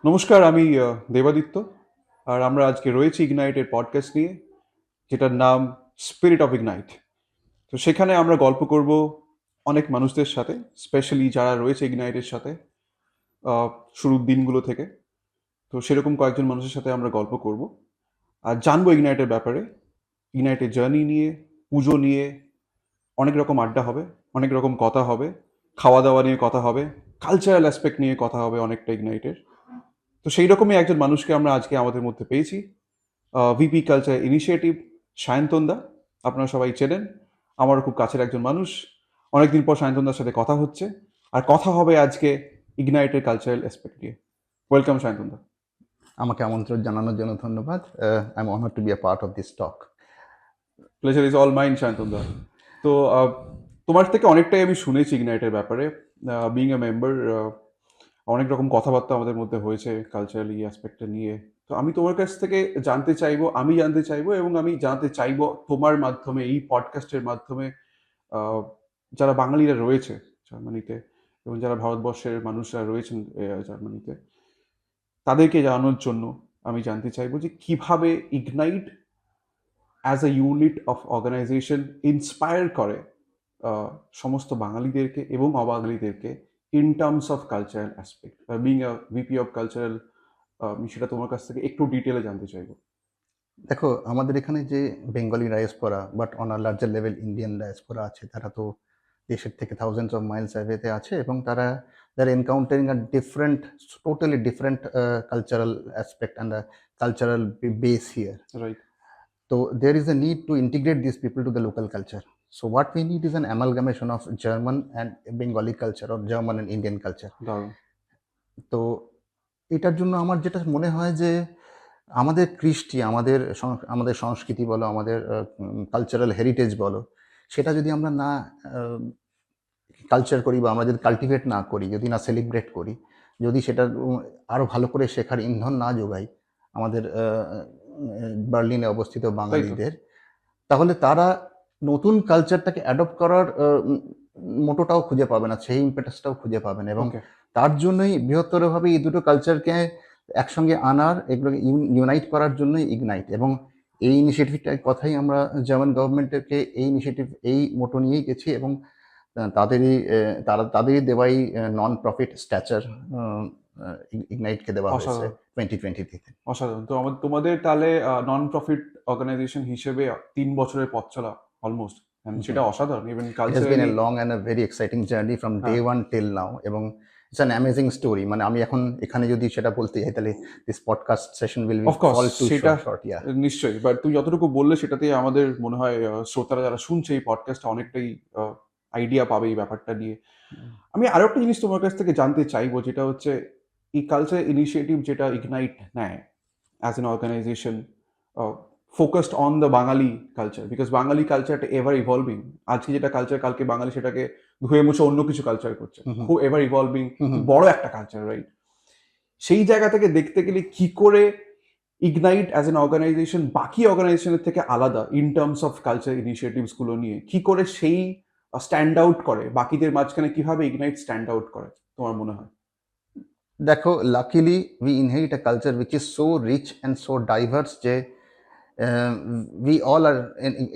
নমস্কার, আমি দেবাদিত্য। আর আমরা আজকে রয়েছি ইগনাইটের পডকাস্ট নিয়ে, যেটার নাম স্পিরিট অফ ইগনাইট। তো সেখানে আমরা গল্প করব অনেক মানুষদের সাথে, স্পেশালি যারা রয়েছে ইগনাইটের সাথে আহ, শুরুর দিনগুলো থেকে। তো সেরকম কয়েকজন মানুষের সাথে আমরা গল্প করব আর জানবো ইগনাইটের ব্যাপারে, ইগনাইটের জার্নি নিয়ে, পুজো নিয়ে। অনেক রকম আড্ডা হবে, অনেক রকম কথা হবে, খাওয়া দাওয়া নিয়ে কথা হবে, কালচারাল অ্যাসপেক্ট নিয়ে কথা হবে অনেকটা ইগনাইটের। তো সেই রকমই একজন মানুষকে আমরা আজকে আমাদের মধ্যে পেয়েছি, ভিপি কালচার ইনিশিয়েটিভ, সায়ন্তন দা। আপনারা সবাই চেনেন, আমারও খুব কাছের একজন মানুষ। অনেকদিন পর সায়ন্তন দার সাথে কথা হচ্ছে, আর কথা হবে আজকে ইগনাইটের কালচারাল অ্যাসপেক্ট নিয়ে। ওয়েলকাম সায়ন্তন দা। আমাকে আমন্ত্রণ জানানোর জন্য ধন্যবাদ। I am honoured to be a part of this talk. Pleasure is all mine Sayantan da. তো তোমার থেকে অনেকটাই আমি শুনেছি ইগনাইটের ব্যাপারে, বিং এ মেম্বার। অনেক রকম কথাবার্তা আমাদের মধ্যে হয়েছে কালচারাল এই অ্যাসপেক্টটা নিয়ে। তো আমি তোমার কাছ থেকে জানতে চাইবো এবং আমি জানতে চাইবো তোমার মাধ্যমে, এই পডকাস্টের মাধ্যমে, আহ, যারা বাঙালিরা রয়েছে জার্মানিতে এবং যারা ভারতবর্ষের মানুষরা রয়েছেন জার্মানিতে, তাদেরকে জানানোর জন্য আমি জানতে চাইবো যে কিভাবে Ignite as a unit of organization inspire করে আহ, সমস্ত বাঙালিদেরকে এবং অবাঙালিদেরকে in terms of cultural aspect. Being a VP of cultural, আমি সেটা তোমার কাছ থেকে একটু ডিটেলে জানতে চাইবো। দেখো, আমাদের এখানে যে Bengali diaspora but on a larger level Indian diaspora আছে, তারা তো দেশের থেকে থাউজেন্ডস অফ মাইলস অ্যাওয়েতে আছে, এবং তারা encountering a different, totally different cultural aspect and cultural base here. Right. So there is a need to integrate these people to the local culture. So what we need is an amalgamation of German and Bengali culture, or German and Indian culture. দারুণ। তো এটার জন্য আমার যেটা মনে হয় যে আমাদের কৃষ্টি, আমাদের সংস্কৃতি বলো, আমাদের কালচারাল হেরিটেজ বলো, সেটা যদি আমরা না কালচার করি, বা আমরা যদি কাল্টিভেট না করি, যদি না সেলিব্রেট করি, যদি সেটা আরও ভালো করে শেখার ইন্ধন না যোগাই আমাদের বার্লিনে অবস্থিত তাই তো। বাঙালিদের, তাহলে তারা নতুন কালচারটাকে অ্যাডপ্ট করার মোটোটাও খুঁজে পাবে না, সেই ইম্পেটাসটাও খুঁজে পাবে না। এবং ওকে। তার জন্যই বৃহত্তরভাবে এই দুটো কালচারকে একসঙ্গে আনার, এগুলোকে ইউনাইট করার জন্যই ইগনাইট। এবং এই ইনিশিয়েটিভটার কথাই আমরা জার্মান গভর্নমেন্টকে এই মোটো নিয়েই গেছি, এবং তাদেরই দেওয়াই নন প্রফিট স্ট্যাচার ইগনাইটকে দেওয়া হয়েছে অসাধারণ। 2020 তে। অসাধারণ। তো তোমাদের তাহলে নন প্রফিট অর্গানাইজেশন হিসেবে 3 বছরের পথ চলা অলমোস্ট, সেটা অসাধারণ। Even It has been a culturally. long and a very exciting journey from হ্যাঁ। day one till now, এবং it's an amazing story. মানে আমি এখন এখানে যদি সেটা বলতে যাই, তাহলে this podcast session will be of course all too সেটা short. Yeah. নিশ্চয়ই, বাট তুই যতটুকু বললে সেটাতে আমাদের মনে হয় শ্রোতারা যারা শুনছে এই পডকাস্টটা অনেকটাই আইডিয়া পাবে এই ব্যাপারটা নিয়ে। আমি আরো একটা জিনিস তোমার কাছ থেকে জানতে চাইবো, যেটা হচ্ছে এই কালচার ইনিশিয়েটিভ যেটা ইগনাইট নেয় as an organization, focused on the Bengali culture, because Bengali কালচারটা এভার ইভলভিং। আজকে যেটা কালচার, কালকে বাঙালি সেটাকে ধুয়ে মুছে অন্য কিছু কালচার করছে। হুম, হুম, খুব এভার ইভলভিং, হুম, খুব হুম। বড় একটা কালচার, রাইট? সেই জায়গা থেকে দেখতে গেলে কি করে ইগনাইট অ্যাজ এন অর্গানাইজেশন বাকি অর্গানাইজেশনের থেকে আলাদা in terms of culture initiatives গুলো নিয়ে, কি করে সেই স্ট্যান্ড আউট করে, বাকিদের মাঝখানে কিভাবে ইগনাইট স্ট্যান্ড আউট করে তোমার মনে হয়? দেখো, luckily we inherit a culture which is so rich and so diverse যে we all are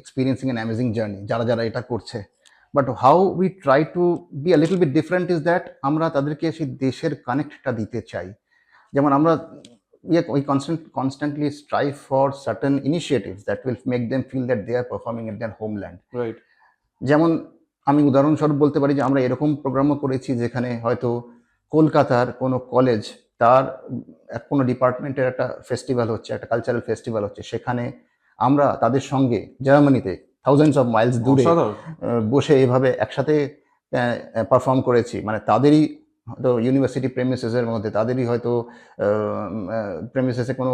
experiencing an amazing journey যারা যারা এটা করছে। But how we try to be a little bit different is that আমরা তাদেরকে সেই দেশের কানেক্টটা দিতে চাই। যেমন আমরা we constantly strive for certain initiatives that will make them feel that they are performing in their homeland. Right. যেমন আমি উদাহরণস্বরূপ বলতে পারি যে আমরা এরকম প্রোগ্রামও করেছি যেখানে হয়তো কলকাতার কোনো কলেজ, তার কোনো ডিপার্টমেন্টের একটা ফেস্টিভ্যাল হচ্ছে, একটা কালচারাল ফেস্টিভ্যাল হচ্ছে, সেখানে আমরা তাদের সঙ্গে জার্মানিতে থাউজেন্ডস অফ মাইলস দূরে অসাধারণ। বসে এভাবে একসাথে পারফর্ম করেছি। মানে তাদেরই হয়তো ইউনিভার্সিটি প্রেমিসেসের মধ্যে, তাদেরই হয়তো প্রেমিসেসে কোনো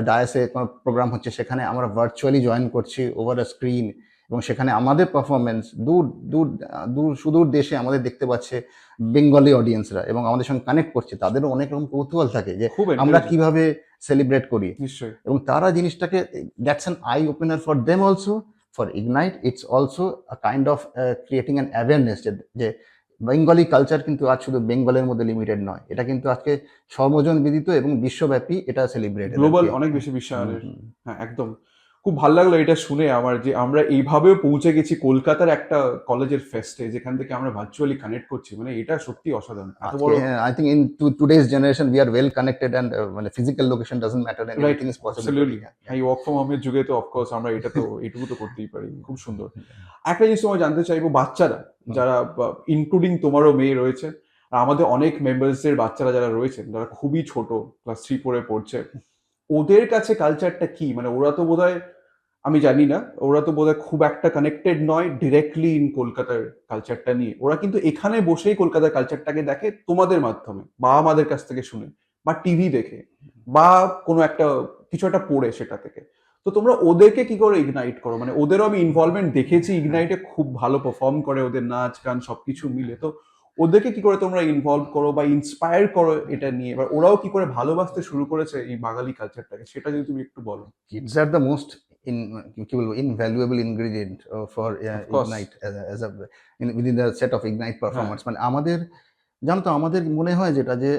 ডায়াসে কোনো প্রোগ্রাম হচ্ছে, সেখানে আমরা ভার্চুয়ালি জয়েন করছি ওভার আ স্ক্রিন, এবং সেখানে আমাদের পারফরমেন্স দূর দূর সুদূর দেশে আমাদের দেখতে পাচ্ছে বেঙ্গলি অডিয়েন্সরা, এবং আমাদের সঙ্গে কানেক্ট করছে। তাদেরও অনেক রকম কৌতূহল থাকে যে খুব আমরা এনকারেজিং। কিভাবে সেলিব্রেট করি, নিশ্চয়ই। এবং তারা জিনিসটাকে, that's an I opener for them also, for ignite. It's also a kind of creating an awareness যে বেঙ্গলি কালচার কিন্তু আজ শুধু বেঙ্গলের মধ্যে লিমিটেড নয়, এটা কিন্তু আজকে সর্বজন বিদিত এবং বিশ্বব্যাপী এটা সেলিব্রেটেড গ্লোবাল অনেক বেশি বিশ্বায়নের। হ্যাঁ, একদম। খুব ভালো লাগলো এটা শুনে আমার, যে আমরা এইভাবেও পৌঁছে গেছি কলকাতার একটা কলেজের ফেস্টে, যেখান থেকে আমরা ভার্চুয়ালি কানেক্ট করছি। মানে এটা সত্যি অসাধারণ, এত বড়। I think in today's generation we are well connected and মানে physical location doesn't matter and right, everything is possible. Absolutely. হ্যাঁ, এই ওয়ার্ক ফ্রম হোমের যুগে তো অফকোর্স আমরা এটা তো এইটুকু তো করতেই পারি। খুব সুন্দর। একটা জিনিস তোমায় জানতে চাইবো, বাচ্চারা যারা, ইনক্লুডিং তোমারও মেয়ে রয়েছে, আর আমাদের অনেক মেম্বার্সদের বাচ্চারা যারা রয়েছেন, যারা খুবই ছোট, ক্লাস 3-4 পড়ছে, ওদের কাছে কালচারটা কি? মানে ওরা তো বোধহয়, আমি জানি না, ওরা তো বোধহয় খুব একটা কানেক্টেড নয় ডিরেক্টলি ইন কলকাতার কালচারটা নিয়ে। ওরা কিন্তু এখানে বসেই কলকাতার কালচারটাকে দেখে তোমাদের মাধ্যমে, বা আমাদের কাছ থেকে শুনে, বা টিভি দেখে, বা কোনো একটা কিছু একটা পড়ে সেটা থেকে। তো তোমরা ওদেরকে কি করে ইগনাইট করো? মানে ওদেরও আমি ইনভলভমেন্ট দেখেছি ইগনাইটে, খুব ভালো পারফর্ম করে, ওদের নাচ গান সবকিছু মিলে। তো ওদেরকে কি করে তোমরা ইনভলভ করো বা ইন্সপায়ার করো এটা নিয়ে? এবার ওরাও কি করে ভালোবাসতে শুরু করেছে এই বাঙালি কালচারটাকে, সেটা যদি তুমি একটু বলো। Kids are the most কি বলবো invaluable ingredient for Of course. Ignite as a within the set of Ignite performance. মানে আমাদের জানো তো, আমাদের মনে হয় যেটা যে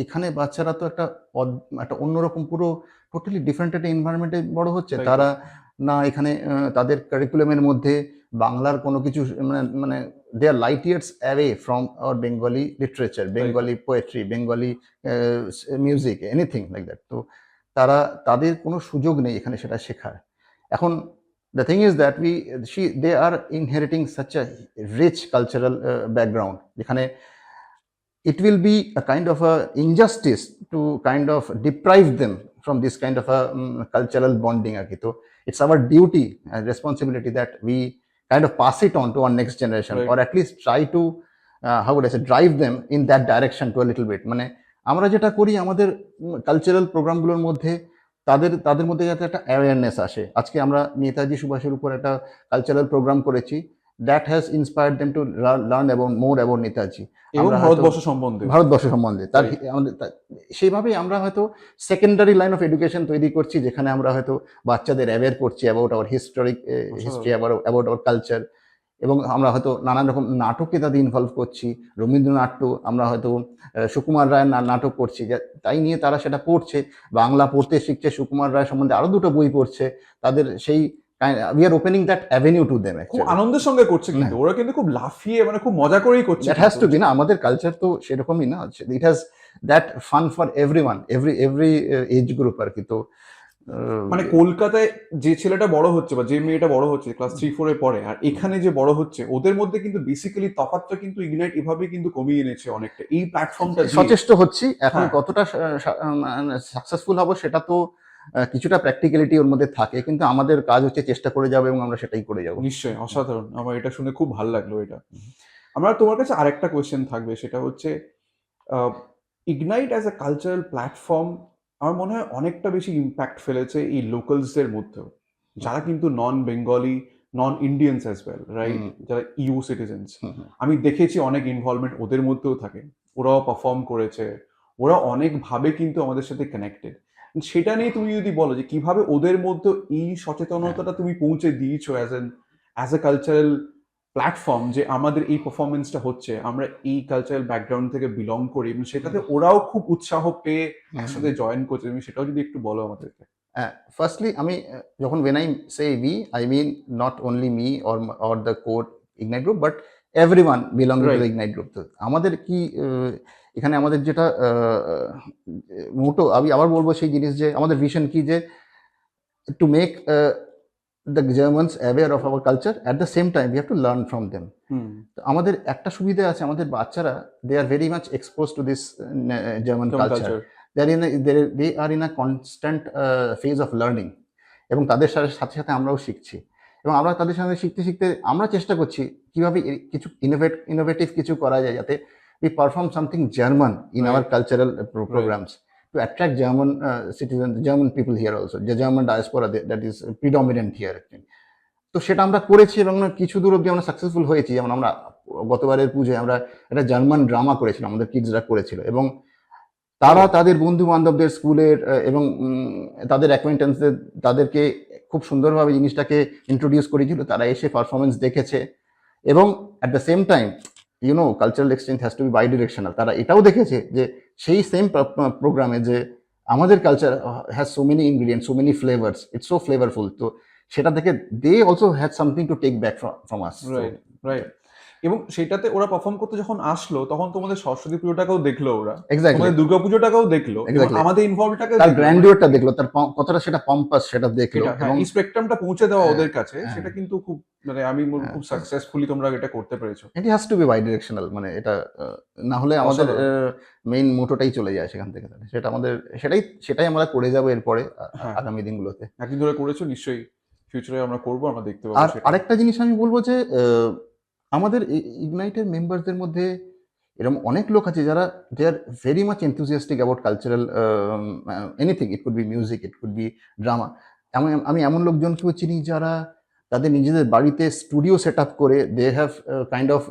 এখানে বাচ্চারা তো একটা অন্যরকম পুরো টোটালি ডিফারেন্ট একটা এনভায়রনমেন্টে বড় হচ্ছে। তাই তো। তারা না এখানে তাদের কারিকুলামের মধ্যে বাংলার কোনো কিছু মানে they are light years away from our Bengali literature, Bengali poetry, Bengali music, anything like that. তো তাদের কোনো সুযোগ নেই এখানে সেটা শেখার। এখন the thing is that they are inheriting such a rich cultural background, যেখানে it will be a kind of a injustice to kind of deprive them from this kind of a cultural bonding আর কি। তো it's our duty and responsibility that we kind of pass it on to our next generation, Right. or at least try to how would I say drive them in that direction to a little bit। মানে আমরা যেটা করি আমাদের cultural প্রোগ্রামগুলোর মধ্যে তাদের মধ্যে যাতে একটা অ্যাওয়ারনেস আসে। আজকে আমরা নেতাজি সুভাষের উপর একটা কালচারাল প্রোগ্রাম করেছি, that has inspired them to learn more about Netaji এবং আমরা ভারতবর্ষ সম্বন্ধে। ভারতবর্ষ সম্বন্ধে সেইভাবেই আমরা হয়তো সেকেন্ডারি লাইন অফ এডুকেশন তৈরি করছি, যেখানে আমরা হয়তো বাচ্চাদের অ্যাওয়্যার করছি about our history, about our culture, এবং আমরা হয়তো নানান রকম নাটকে তাদের ইনভলভ করছি। রবীন্দ্রনাট্য, আমরা হয়তো সুকুমার রায়ের নাটক করছি, তাই নিয়ে তারা সেটা পড়ছে, বাংলা পড়তে শিখছে, সুকুমার রায় সম্বন্ধে আরো দুটো বই পড়ছে। তাদের সেই we are opening that avenue to them খুব actually. আনন্দের সঙ্গে করছে কিন্তু ওরা, কিন্তু খুব লাফিয়ে, মানে খুব মজা করেই করছে। That has to be, না আমাদের কালচার তো সেরকমই না, it has that fun for everyone, every age group আর কি। তো মানে কলকাতায় যে ছেলেটা বড় হচ্ছে বা যে মেয়েটা বড় হচ্ছে ক্লাস 3-4 পড়ে, আর এখানে যে বড় হচ্ছে, ওদের মধ্যে কিন্তু বেসিক্যালি তফাৎটা কিন্তু ইগনাইট এভাবে কিন্তু কমিয়ে এনেছে অনেকটা এই প্ল্যাটফর্মটা দিয়ে। সচেষ্ট হচ্ছি এখন। হ্যাঁ। কতটা সাকসেসফুল হবো সেটা তো কিছুটা প্র্যাকটিক্যালিটি ওর মধ্যে থাকে, কিন্তু আমাদের কাজ হচ্ছে চেষ্টা করে যাবো এবং আমরা সেটাই করে যাবো। নিশ্চয়ই, অসাধারণ। আমার এটা শুনে খুব ভালো লাগলো এটা। আমার তোমার কাছে আরেকটা কোয়েশ্চেন থাকবে, সেটা হচ্ছে ignite as a cultural platform আমার মনে হয় অনেকটা বেশি ইম্প্যাক্ট ফেলেছে এই লোকালসদের মধ্যেও, যারা কিন্তু নন বেঙ্গলি, নন ইন্ডিয়ানস অ্যাজ ওয়েল, রাইট, যারা ইউ সিটিজেন্স। আমি দেখেছি অনেক ইনভলভমেন্ট ওদের মধ্যেও থাকে, ওরাও পারফর্ম করেছে, ওরা অনেকভাবে কিন্তু আমাদের সাথে কানেক্টেড। সেটা নিয়ে তুমি যদি বলো যে কিভাবে ওদের মধ্যে এই সচেতনতাটা তুমি পৌঁছে দিয়েছো অ্যাজ এ কালচারাল প্ল্যাটফর্ম, যে আমাদের এই পারফরমেন্সটা হচ্ছে, আমরা এই কালচারাল ব্যাকগ্রাউন্ড থেকে বিলং করি, এবং সেটাতে ওরাও খুব উৎসাহ পেয়ে একসাথে জয়েন করছে, তুমি সেটাও যদি একটু বলো আমাদেরকে। ফার্স্টলি আমি যখন when I say we, I mean not only me or the core Ignite group, but everyone belonging to Right. the Ignite group। তো আমাদের কি এখানে আমাদের যেটা মোটো, আমি আবার বলবো সেই জিনিস, যে আমাদের ভিশন কি, যে to make the Germans aware of our culture, at the same time we have to learn from them। তো আমাদের একটা সুবিধা আছে, আমাদের বাচ্চারা they are very much exposed to this German culture। they are in a constant phase of learning, এবং তাদের সাথে সাথে আমরাও শিখছি, এবং আমরা তাদের সাথে শিখতে শিখতে আমরা চেষ্টা করছি কিভাবে কিছু ইনোভেটিভ কিছু করা যায়, যাতে we perform something German in our cultural programs to attract German citizens, German people here also, the German diaspora that is predominant here actually। তো সেটা আমরা করেছি এবং কিছু দূর অব্দি আমরা সাকসেসফুল হয়েছি। যেমন আমরা গতবারের পুজোয় আমরা একটা জার্মান ড্রামা করেছিলাম, আমাদের কিডসরা করেছিল, এবং তারা তাদের বন্ধু বান্ধবদের স্কুলের এবং তাদের অ্যাকোয়েন্টেন্সদের, তাদেরকে খুব সুন্দরভাবে জিনিসটাকে ইন্ট্রোডিউস করেছিল। তারা এসে পারফরমেন্স দেখেছে, এবং at the same time cultural exchange has to be bidirectional. তারা এটাও দেখেছে যে সেই সেম প্রোগ্রামে যে আমাদের culture has so many ingredient, so many flavours, it's so flavourful. তো সেটা দেখে they also had something to take back from us. Right, right. এবং সেটাতে ওরা পারফর্ম করতে যখন আসলো তখন তোমাদের সরস্বতী পুজোটাকেও দেখলো ওরা, এক্স্যাক্টলি, তোমাদের দুর্গাপুজোটাকেও দেখলো, এবং এক্স্যাক্টলি। আমাদের ইনভলভটাকে তার দেখলো। গ্র্যান্ডিওরটা দেখলো, তার কতটা সেটা পম্পাস সেটা দেখলো। সেটা, হ্যাঁ, এবং এই স্পেকট্রামটা পৌঁছে দেওয়া হ্যাঁ, ওদের কাছে, হ্যাঁ, সেটা কিন্তু খুব, মানে আমি বলবো খুব হ্যাঁ, সাকসেসফুলি তোমরা এটা করতে পেরেছো। It has to be bidirectional. মানে এটা না হলে আমাদের অসাধারণ। মেইন মোটোটাই চলে যায় সেখান থেকে। তাহলে সেটা আমাদের, সেটাই আমরা করে যাবো এরপরে হ্যাঁ, আগামী দিনগুলোতে। একদিন ধরে করেছো, নিশ্চয়ই ফিউচারে আমরা করবো, আমরা দেখতে পাবো আর সেটা। আরেকটা জিনিস আমি বলবো যে আমাদের ইগনাইটের মেম্বারদের মধ্যে এরকম অনেক লোক আছে যারা they are very much enthusiastic about cultural anything. It could be music, it could be drama. আমি এমন লোকজনকেও চিনি যারা তাদের নিজেদের বাড়িতে স্টুডিও সেট আপ করে they have kind of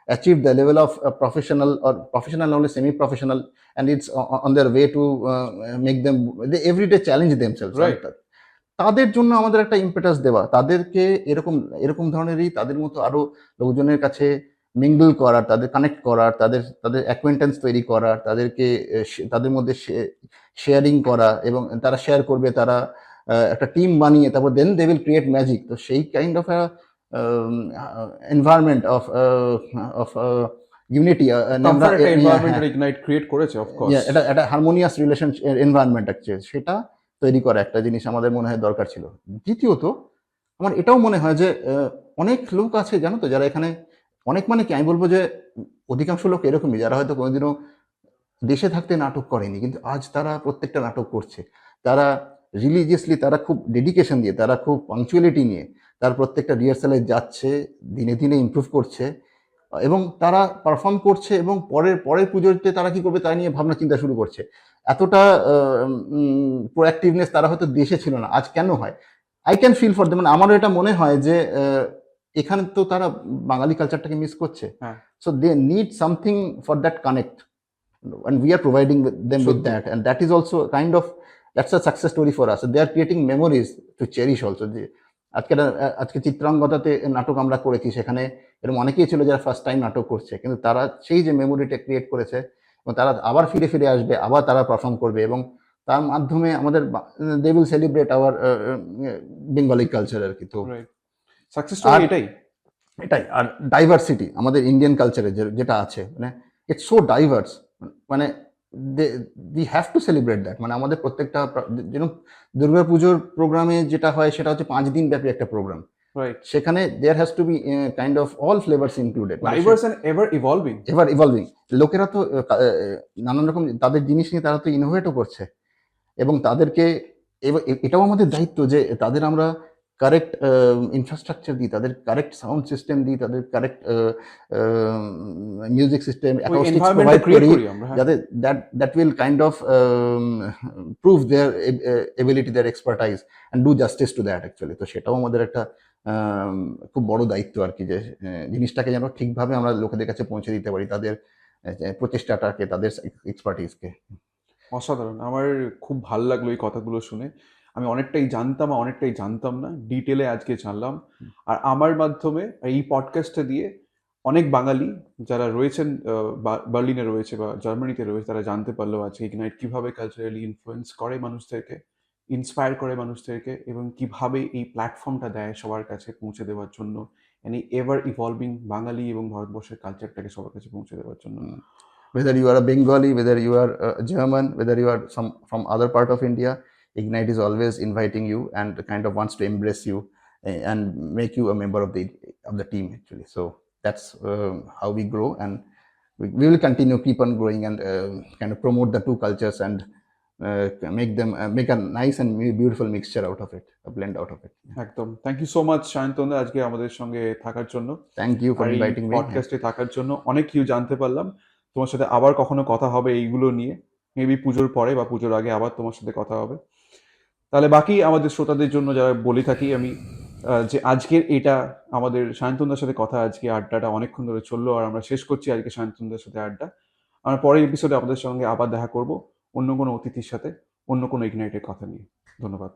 achieve the level of professional নলে semi professional, and it's on their way to make them they everyday challenge themselves. Right. তাদের জন্য আমাদের একটা ইম্পেটাস দেওয়া, তাদেরকে এরকম এরকম ধরনেরই তাদের মতো আরো লোকজনের কাছে মিঙ্গল করার, তাদের কানেক্ট করার, তাদের তাদের অ্যাকোয়েন্টেন্স তৈরি করার, তাদেরকে তাদের মধ্যে শেয়ারিং করা, এবং তারা শেয়ার করবে, তারা একটা টিম বানিয়ে তারপর দেন দে উইল ক্রিয়েট ম্যাজিক। তো সেই kind of environment of unity comfort একটা এনভায়রনমেন্ট ইগনাইট ক্রিয়েট করেছে, অফ কোর্স। এটা একটা হারমোনিয়াস রিলেশন এনভায়রনমেন্ট আছে, সেটা তৈরি করা একটা জিনিস আমাদের মনে হয় দরকার ছিল। দ্বিতীয়ত আমার এটাও মনে হয় যে অনেক লোক আছে জানো তো, যারা এখানে অনেক, মানে কি আমি বলবো যে অধিকাংশ লোক এরকমই যারা হয়তো কোনোদিনও দেশে থাকতে নাটক করেনি, কিন্তু আজ তারা প্রত্যেকটা নাটক করছে। তারা রিলিজিয়াসলি, তারা খুব ডেডিকেশন দিয়ে, তারা খুব পাংচুয়ালিটি নিয়ে তার প্রত্যেকটা রিহার্সালে যাচ্ছে, দিনে দিনে ইমপ্রুভ করছে, এবং তারা পারফর্ম করছে, এবং পরের পরের পুজোতে তারা কি করবে তা নিয়ে ভাবনা চিন্তা শুরু করছে। এতটা প্রোঅ্যাক্টিভনেস তারা হয়তো দেশে ছিল না, আজ কেন হয়? I can feel for them. মানে আমারও এটা মনে হয় যে এখানে তো তারা বাঙালি কালচারটাকে মিস করছে। হ্যাঁ, so they need something for that connect, and we are providing them with সত্যি। that, and that is also kind of, that's a success story for us. They are creating memories to cherish also. যে আজকে চিত্রাঙ্গদাতে নাটক আমরা করেছি, সেখানে এরকম অনেকেই ছিল যারা ফার্স্ট টাইম নাটক করছে, কিন্তু তারা সেই যে মেমোরিটা ক্রিয়েট করেছে, এবং তারা আবার ফিরে ফিরে আসবে, আবার তারা পারফর্ম করবে, এবং তার মাধ্যমে আমাদের they will celebrate our Bengali culture আর কি। তো রাইট, সাকসেস স্টোরি এটাই। এটাই। আর ডাইভার্সিটি আমাদের ইন্ডিয়ান কালচারে যেটা আছে, মানে ইটস সো ডাইভার্স। মানে we have to celebrate that. মানে আমাদের প্রত্যেকটা যেরকম দুর্গাপুজোর প্রোগ্রামে যেটা হয় সেটা হচ্ছে 5 দিন ব্যাপী একটা প্রোগ্রাম। রাইট, সেখানে there has to be kind of all flavours included, diverse and ever evolving. Ever evolving. লোকেরা তো নানান রকম তাদের জিনিস নিয়ে তারা তো ইনোভেটও করছে, এবং তাদেরকে এটাও আমাদের দায়িত্ব যে তাদের আমরা কারেক্ট ইনফ্রাস্ট্রাকচার দিই, তাদের কারেক্ট সাউন্ড সিস্টেম দিই, তাদের কারেক্ট মিউজিক সিস্টেম, ওই অ্যাকোস্টিক্স এনভায়রনমেন্টটা প্রোভাইড ক্রিয়েট করি, করি আমরা। হ্যাঁ, যাতে that will kind of prove their ability, their expertise, and do justice to that actually. তো সেটাও আমাদের একটা খুব বড় দায়িত্ব আর কি, যে জিনিসটাকে যেন ঠিকভাবে আমরা লোকেদের কাছে পৌঁছে দিতে পারি, তাদের প্রচেষ্টাটাকে, তাদের এক্সপার্টিসকে। অসাধারণ। আমার খুব ভাল লাগলো এই কথাগুলো শুনে। আমি অনেকটাই জানতাম আর অনেকটাই জানতাম না, ডিটেলে আজকে জানলাম। আর আমার মাধ্যমে এই পডকাস্টটা দিয়ে অনেক বাঙালি যারা রয়েছেন, বার্লিনে রয়েছে বা জার্মানিতে রয়েছে, তারা জানতে পারলো আজকে ইগনাইট কিভাবে কালচারালি ইনফ্লুয়েন্স করে মানুষদেরকে, ইন্সপায়ার করে মানুষদেরকে, এবং কিভাবে এই প্ল্যাটফর্মটা দেয় সবার কাছে পৌঁছে দেওয়ার জন্য, মানে এভার ইভলভিং বাঙালি এবং ভারতবর্ষের কালচারটাকে সবার কাছে পৌঁছে দেওয়ার জন্য। Whether you are a Bengali, whether you are German, whether you are from other part of India, Ignite is always inviting you and kind of wants to embrace you and make you a member of the team actually. So that's how we grow, and we will continue keep on growing, and kind of promote the two cultures, and make a nice and beautiful mixture out of it, a blend out of it. একদম। Thank you so much সায়ন্তনদা আজকে আমাদের সঙ্গে থাকার জন্য, Thank you for আর এই inviting me. পডকাস্টে থাকার জন্য। অনেক কিছু জানতে পারলাম। তোমার সাথে আবার কখনো কথা হবে এইগুলো নিয়ে, মেবি পুজোর পরে বা পুজোর আগে আবার তোমার সাথে কথা হবে। তাহলে বাকি আমাদের শ্রোতাদের জন্য যারা বলে থাকি আমি, যে আজকের এটা আমাদের সায়ন্তনদার সাথে কথা, আজকে আড্ডাটা অনেকক্ষণ ধরে চললো, আর আমরা শেষ করছি আজকে সায়ন্তনদার সাথে আড্ডা। আমরা পরের এপিসোডে আপনাদের সঙ্গে আবার দেখা করব অন্য কোনো অতিথির সাথে, অন্য কোনো ইগনাইটের কথা নিয়ে। ধন্যবাদ।